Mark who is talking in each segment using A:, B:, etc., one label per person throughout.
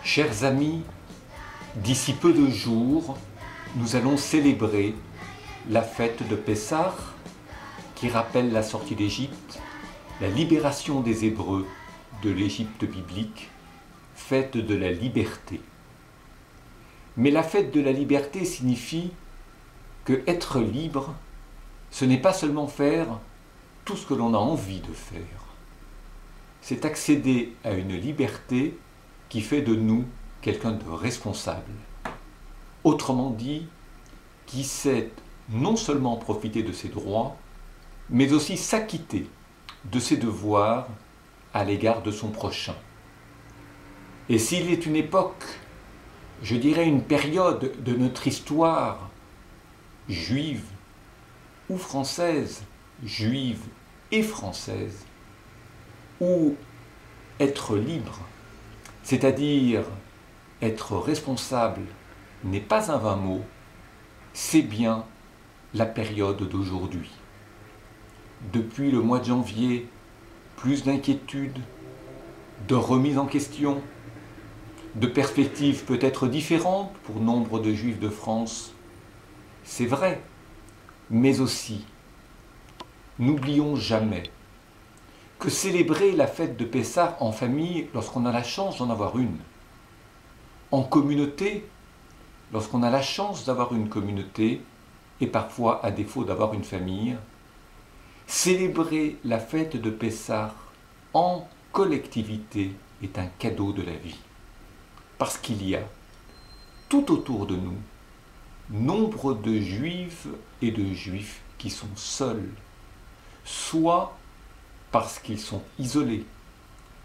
A: Chers amis, d'ici peu de jours, nous allons célébrer la fête de Pessah, qui rappelle la sortie d'Égypte, la libération des Hébreux de l'Égypte biblique, fête de la liberté. Mais la fête de la liberté signifie que être libre, ce n'est pas seulement faire tout ce que l'on a envie de faire. C'est accéder à une liberté qui fait de nous quelqu'un de responsable. Autrement dit, qui sait non seulement profiter de ses droits, mais aussi s'acquitter de ses devoirs à l'égard de son prochain. Et s'il est une époque, je dirais une période de notre histoire juive ou française, juive et française, où être libre, c'est-à-dire être responsable, n'est pas un vain mot, c'est bien la période d'aujourd'hui. Depuis le mois de janvier, plus d'inquiétude, de remise en question, de perspectives peut-être différentes pour nombre de Juifs de France. C'est vrai, mais aussi, n'oublions jamais que célébrer la fête de Pessah en famille, lorsqu'on a la chance d'en avoir une, en communauté, lorsqu'on a la chance d'avoir une communauté, et parfois à défaut d'avoir une famille, célébrer la fête de Pessah en collectivité est un cadeau de la vie. Parce qu'il y a, tout autour de nous, nombre de juifs et de juifs qui sont seuls, soit parce qu'ils sont isolés,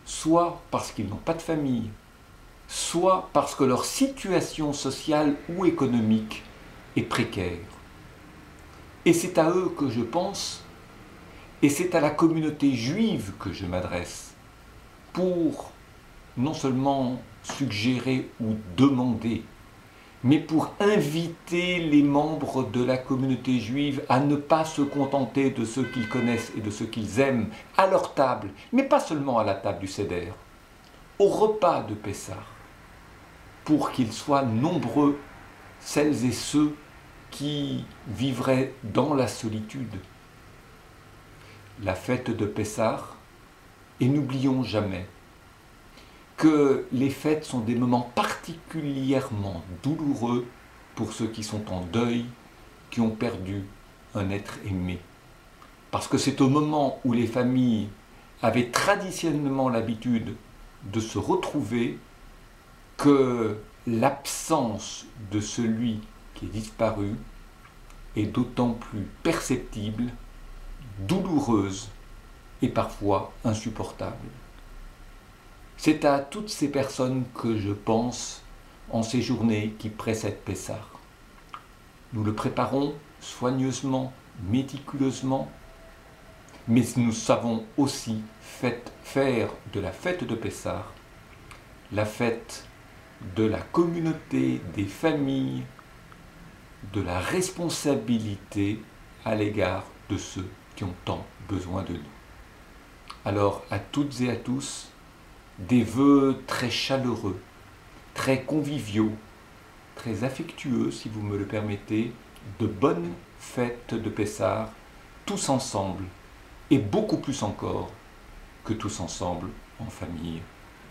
A: soit parce qu'ils n'ont pas de famille, soit parce que leur situation sociale ou économique est précaire. Et c'est à eux que je pense, et c'est à la communauté juive que je m'adresse, pour non seulement suggérer ou demander, mais pour inviter les membres de la communauté juive à ne pas se contenter de ceux qu'ils connaissent et de ceux qu'ils aiment à leur table, mais pas seulement à la table du Seder, au repas de Pessah, pour qu'ils soient nombreux, celles et ceux qui vivraient dans la solitude. La fête de Pessah, et n'oublions jamais que les fêtes sont des moments particulièrement douloureux pour ceux qui sont en deuil, qui ont perdu un être aimé. Parce que c'est au moment où les familles avaient traditionnellement l'habitude de se retrouver que l'absence de celui qui est disparu est d'autant plus perceptible, douloureuse et parfois insupportable. C'est à toutes ces personnes que je pense en ces journées qui précèdent Pessah. Nous le préparons soigneusement, méticuleusement, mais nous savons aussi faire de la fête de Pessah la fête de la communauté, des familles, de la responsabilité à l'égard de ceux qui ont tant besoin de nous. Alors à toutes et à tous, des vœux très chaleureux, très conviviaux, très affectueux si vous me le permettez, de bonnes fêtes de Pessah, tous ensemble, et beaucoup plus encore que tous ensemble en famille,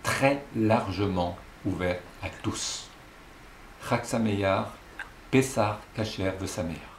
A: très largement ouvert à tous. Chag Sameach, Pessah Kasher V'Sameach.